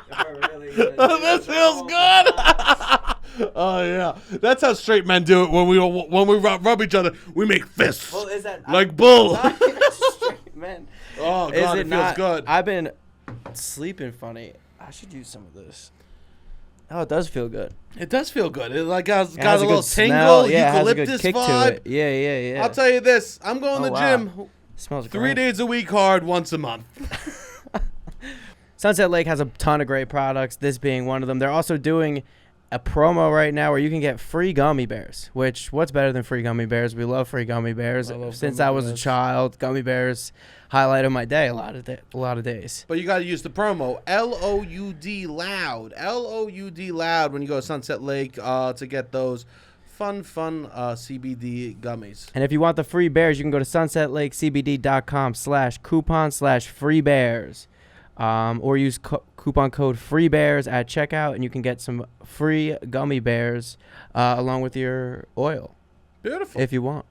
if we're really gonna This feels good. Oh yeah, that's how straight men do it when we rub each other. We make fists. Well, is that like bull? straight men? Oh god, it feels good. I've been sleeping funny. I should use some of this. Oh, it does feel good. It does feel good. It like got Has a little smell. tingle, Yeah, eucalyptus it has a good kick vibe. to it. Yeah. I'll tell you this: I'm going to the wow. gym It smells 3 great. days a week, hard, once a month. Sunset Lake has a ton of great products, this being one of them. They're also doing a promo right now where you can get free gummy bears, which what's better than free gummy bears? We love free gummy bears. Since I was a child, gummy bears highlight of my day a lot of days. But you got to use the promo LOUD loud. LOUD loud when you go to Sunset Lake to get those fun CBD gummies. And if you want the free bears, you can go to sunsetlakecbd.com/coupon/free bears. Or use coupon code FREEBEARS at checkout, and you can get some free gummy bears along with your oil. Beautiful. If you want.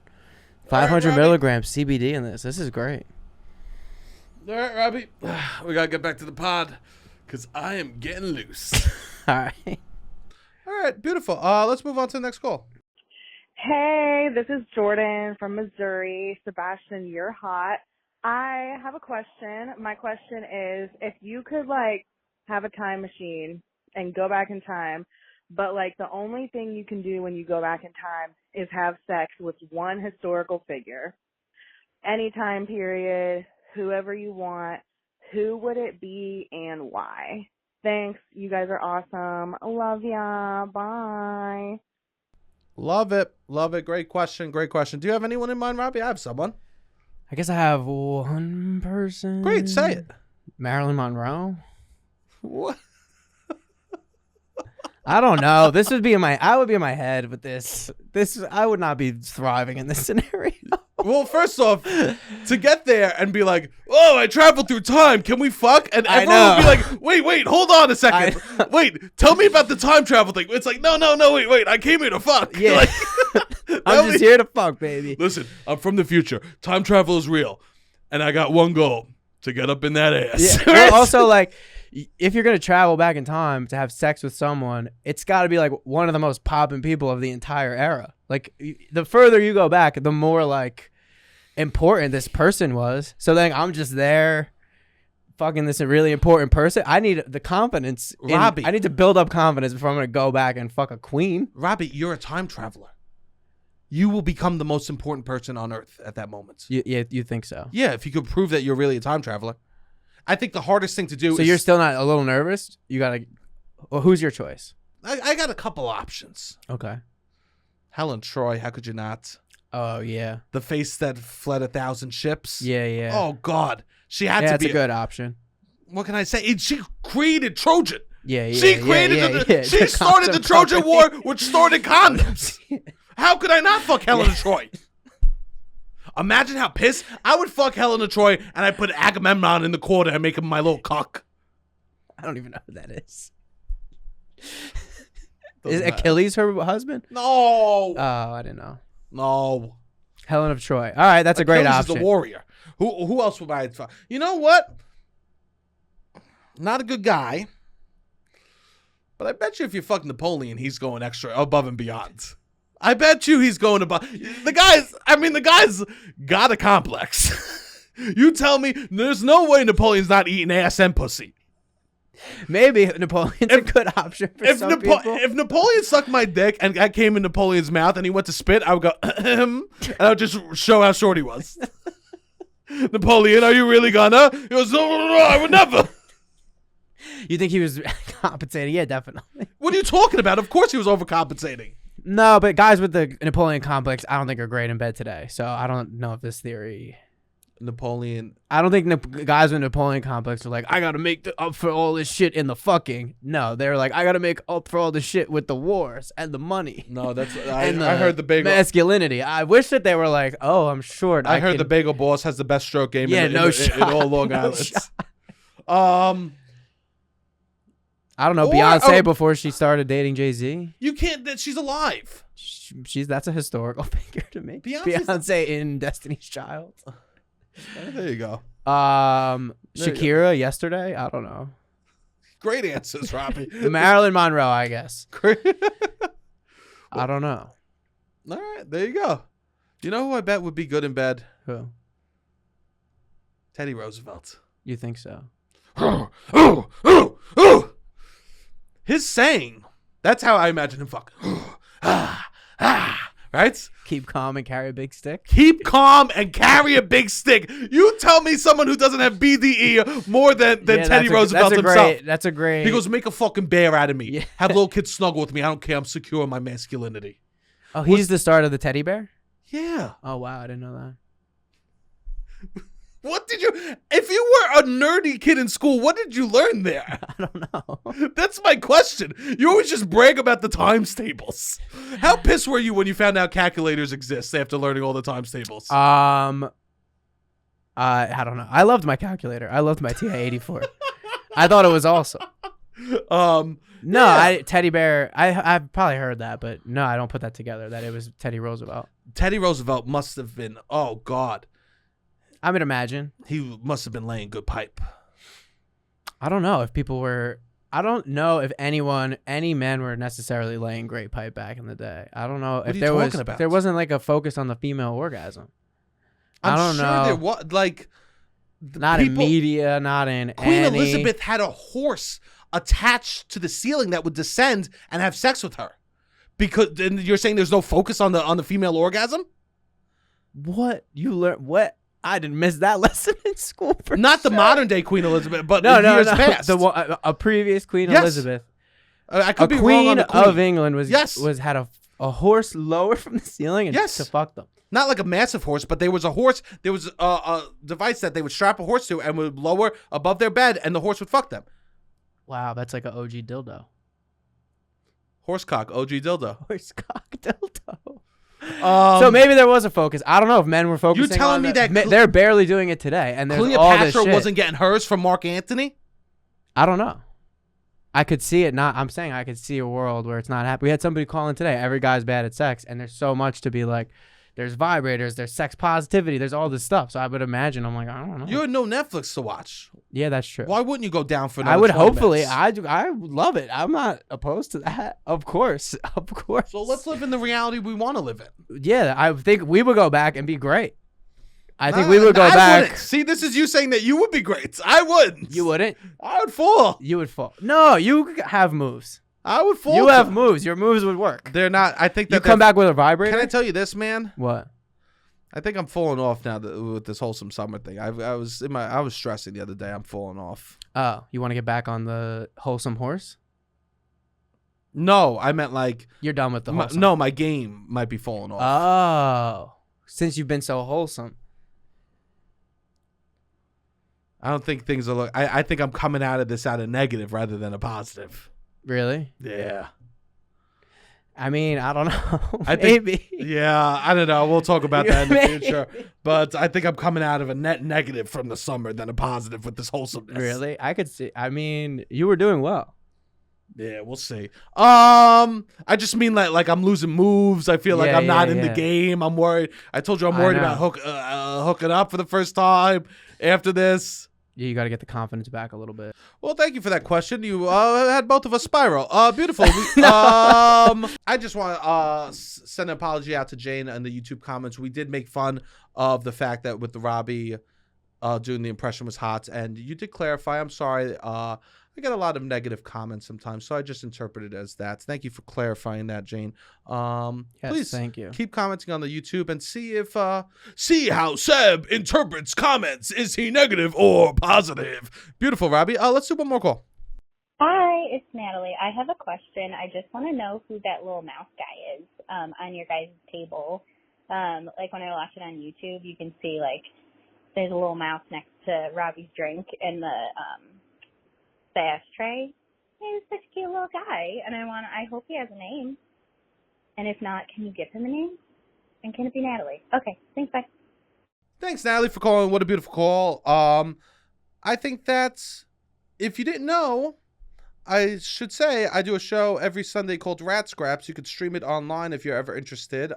500 right, milligrams CBD in this. This is great. All right, Robbie. We got to get back to the pod because I am getting loose. All right. All right, beautiful. Let's move on to the next call. Hey, this is Jordan from Missouri. Sebastian, you're hot. I have a question. My question is, if you could, have a time machine and go back in time, but, the only thing you can do when you go back in time is have sex with one historical figure, any time period, whoever you want, who would it be and why? Thanks. You guys are awesome. Love ya. Bye. Love it. Great question. Do you have anyone in mind, Robbie? I have someone. I guess I have one person. Great, say it. Marilyn Monroe. What? I don't know. I would be in my head with this. I would not be thriving in this scenario. Well, first off, to get there and be like, oh, I traveled through time. Can we fuck? And everyone would be like, wait, hold on a second. Wait, tell me about the time travel thing. It's like, no, wait. I came here to fuck. Yeah. I'm just here to fuck, baby. Listen, I'm from the future. Time travel is real. And I got one goal, to get up in that ass. Yeah. Well, also, if you're going to travel back in time to have sex with someone, it's got to be, one of the most popping people of the entire era. The further you go back, the more, important this person was. So then I'm just there fucking this really important person. I need the confidence. Robbie. I need to build up confidence before I'm going to go back and fuck a queen. Robbie, you're a time traveler. You will become the most important person on Earth at that moment. You think so? Yeah, if you could prove that you're really a time traveler. I think the hardest thing to do is... So you're still not a little nervous? You got to... Well, who's your choice? I got a couple options. Okay. Helen Troy, how could you not? Oh, yeah. The face that fled 1,000 ships. Yeah. Oh, God. She had to That's be... a good option. What can I say? She created Trojan. Yeah. She created She started the Trojan War, which started condoms. How could I not fuck Helena Troy? Imagine how pissed I would fuck Helena Troy and I put Agamemnon in the corner and make him my little cock. I don't even know who that is. Doesn't Is matter. Achilles her husband? No. Oh, I didn't know. No. Helen of Troy. All right, that's a great Achilles option. is a warrior. Who else would I fuck? You know what? Not a good guy. But I bet you if you fuck Napoleon, he's going extra above and beyond. I bet you he's going above. The guy's got a complex. You tell me there's no way Napoleon's not eating ass and pussy. Maybe Napoleon's a good option for some people. If Napoleon sucked my dick and I came in Napoleon's mouth and he went to spit, I would go, and I would just show how short he was. Napoleon, are you really gonna? He goes, no, I would never. You think he was compensating? Yeah, definitely. What are you talking about? Of course he was overcompensating. No, but guys with the Napoleon complex, I don't think are great in bed today. So I don't know if this theory. Napoleon. I don't think guys with Napoleon complex are like, I gotta make up for all this shit in the fucking. No, they're like, I gotta make up for all the shit with the wars and the money. No, that's I heard the bagel masculinity. I wish that they were like, oh, I'm short. I heard the bagel boss has the best stroke game. Yeah, in no in all Long No Island. shot. I don't know, Beyonce before she started dating Jay-Z. You can't. She's alive. That's a historical figure to me. Beyonce in Destiny's Child. There you go. Shakira yesterday. I don't know. Great answers, Robbie. Marilyn Monroe, I guess. Great. I don't know. All right, there you go. You know who I bet would be good in bed? Who? Teddy Roosevelt. You think so? His saying. That's how I imagine him fucking. Right? Keep calm and carry a big stick. Keep calm and carry a big stick. You tell me someone who doesn't have BDE more than Teddy Roosevelt himself. That's a great. He goes, make a fucking bear out of me. Yeah. Have little kids snuggle with me. I don't care. I'm secure in my masculinity. Oh, he's the start of the teddy bear? Yeah. Oh, wow. I didn't know that. What did you... If you were a nerdy kid in school, what did you learn there? I don't know. That's my question. You always just brag about the times tables. How pissed were you when you found out calculators exist after learning all the times tables? I don't know. I loved my calculator. I loved my TI-84. I thought it was awesome. Teddy bear. I've probably heard that, but no, I don't put that together. That it was Teddy Roosevelt. Teddy Roosevelt must have been. Oh God. I would imagine He must have been laying good pipe. I don't know if people were. I don't know if any men were necessarily laying great pipe back in the day. I don't know if there was. There wasn't like a focus on the female orgasm. I don't know. There was like. Not in media, not in Queen any. Elizabeth had a horse attached to the ceiling that would descend and have sex with her. Because and you're saying there's no focus on the female orgasm? What you learn? What? I didn't miss that lesson in school. Not the modern day Queen Elizabeth, but years past. A previous Queen Elizabeth. I could be queen wrong on the queen of England was had a horse lower from the ceiling and to fuck them. Not like a massive horse, but there was a horse. There was a device that they would strap a horse to and would lower above their bed, and the horse would fuck them. Wow, that's like an OG dildo. Horsecock, OG dildo. Horsecock dildo. So maybe there was a focus. I don't know if men were focusing. You're telling me that they're barely doing it today, and there's all this Cleopatra shit. wasn't getting hers from Mark Antony? I don't know. I could see it not. I'm saying I could see a world where it's not happening. We had somebody call in today. Every guy's bad at sex, and there's so much to be like. There's vibrators, there's sex positivity, there's all this stuff. So I would imagine, I'm like, I don't know. You had no Netflix to watch. Yeah, that's true. Why wouldn't you go down for another I would 20 hopefully. minutes? I would love it. I'm not opposed to that. Of course. Of course. So let's live in the reality we want to live in. Yeah, I think we would go back and be great. I think we would go back. Wouldn't. See, this is you saying that you would be great. I wouldn't. You wouldn't? I would fall. You would fall. No, you have moves. I would fall. You have moves. Your moves would work. They're not. I think that you come back with a vibrator. Can I tell you this, man? What? I think I'm falling off now with this wholesome summer thing. I was stressing the other day. I'm falling off. Oh, you want to get back on the wholesome horse? No, I meant like you're done with the wholesome. No, my game might be falling off. Oh, since you've been so wholesome. I don't think things are. I think I'm coming out of this out of negative rather than a positive. Really? Yeah. I mean, I don't know. Maybe. Yeah, I don't know. We'll talk about that in the future. But I think I'm coming out of a net negative from the summer than a positive with this wholesomeness. Really? I could see. I mean, you were doing well. Yeah, we'll see. I just mean like I'm losing moves. I feel like I'm not in the game. I'm worried. I told you I'm worried about hooking up for the first time after this. Yeah, you got to get the confidence back a little bit. Well, thank you for that question. You had both of us spiral. Beautiful. I just want to send an apology out to Jane in the YouTube comments. We did make fun of the fact that with the Robbie doing the impression was hot, and you did clarify. I'm sorry. I get a lot of negative comments sometimes, so I just interpret it as that. Thank you for clarifying that, Jane. Yes, please thank you. Keep commenting on the YouTube and see how Seb interprets comments. Is he negative or positive? Beautiful, Robbie. Let's do one more call. Hi, it's Natalie. I have a question. I just want to know who that little mouse guy is. on your guys' table. Like when I watch it on YouTube, you can see like there's a little mouse next to Robbie's drink in the ashtray. He's such a cute little guy, and I hope he has a name. And if not, can you give him a name? And can it be Natalie? Okay, thanks, bye. Thanks, Natalie, for calling. What a beautiful call. I think that's, if you didn't know, I should say I do a show every Sunday called Rat Scraps. You could stream it online if you're ever interested.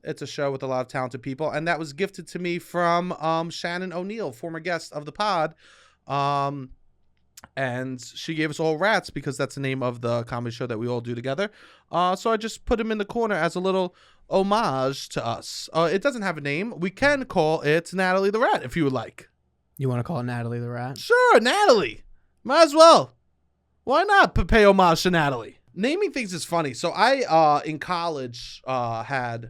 It's a show with a lot of talented people, and that was gifted to me from Shannon O'Neill, former guest of the pod. And she gave us all rats because that's the name of the comedy show that we all do together. So I just put him in the corner as a little homage to us. It doesn't have a name. We can call it Natalie the Rat if you would like. You want to call it Natalie the Rat? Sure, Natalie. Might as well. Why not pay homage to Natalie? Naming things is funny. So I, in college, I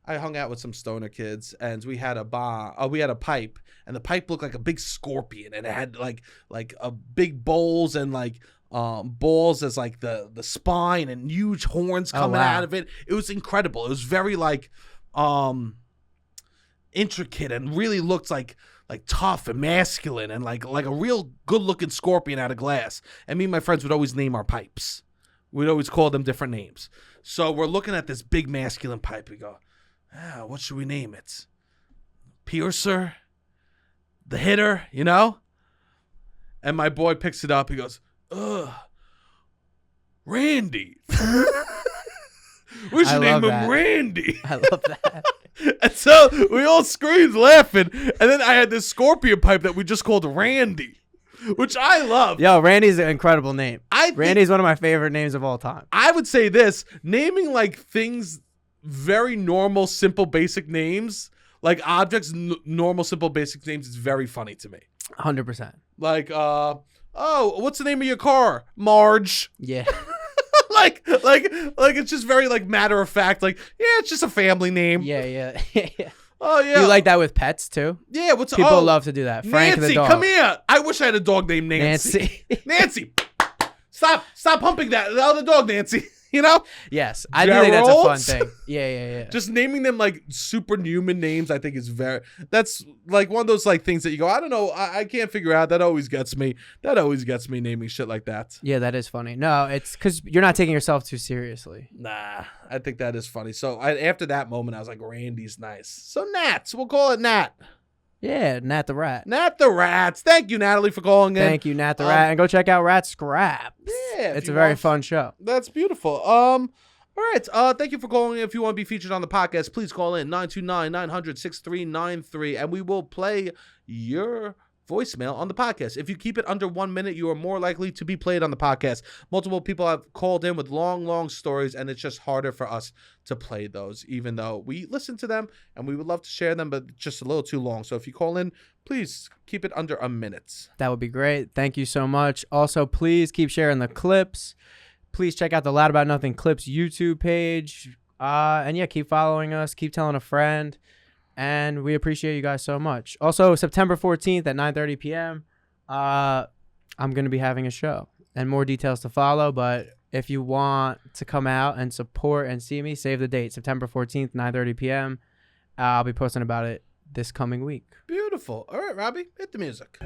hung out with some stoner kids, and we had a pipe, and the pipe looked like a big scorpion, and it had like a big bowls and like balls as like the spine and huge horns coming out of it. It was incredible. It was very like intricate and really looked like tough and masculine and like a real good looking scorpion out of glass. And me and my friends would always name our pipes. We'd always call them different names. So we're looking at this big masculine pipe. We go, what should we name it? Piercer? The Hitter, you know? And my boy picks it up. He goes, Randy. We should name him Randy. I love that. And so we all screamed laughing. And then I had this scorpion pipe that we just called Randy, which I love. Yo, Randy's an incredible name. Randy's one of my favorite names of all time. I would say this, naming like things, very normal, simple, basic names, like objects, normal, simple, basic names is very funny to me. 100%. Like, what's the name of your car? Marge. Yeah. like it's just very like matter of fact. Like, yeah, it's just a family name. Yeah. Oh yeah. You like that with pets too? Yeah. People love to do that. Frank Nancy, the dog. come here. I wish I had a dog named Nancy. Nancy, stop humping that other dog, Nancy. You know? Yes. I do think that's a fun thing. Yeah. Just naming them like superhuman names, I think is that's like one of those like things that you go, I don't know, I can't figure out. That always gets me. Naming shit like that. Yeah, that is funny. No, it's because you're not taking yourself too seriously. Nah, I think that is funny. So after that moment, I was like, Randy's nice. So Nats, we'll call it Nat. Yeah, Nat the Rat. Nat the Rats. Thank you, Natalie, for calling in. Thank you, Nat the Rat. And go check out Rat Scraps. Yeah. It's a very fun show. That's beautiful. All right. Thank you for calling in. If you want to be featured on the podcast, please call in 929-900-6393, and we will play your voicemail on the podcast. If you keep it under 1 minute, you are more likely to be played on the podcast. Multiple people have called in with long stories, and it's just harder for us to play those, even though we listen to them and we would love to share them, but just a little too long. So if you call in, please keep it under a minute. That would be great. Thank you so much. Also, please keep sharing the clips. Please check out the Loud About Nothing Clips YouTube page. And yeah, keep following us. Keep telling a friend. And we appreciate you guys so much. Also, September 14th at 9:30 p.m., I'm going to be having a show. And more details to follow. But if you want to come out and support and see me, save the date. September 14th, 9:30 p.m. I'll be posting about it this coming week. Beautiful. All right, Robbie, hit the music.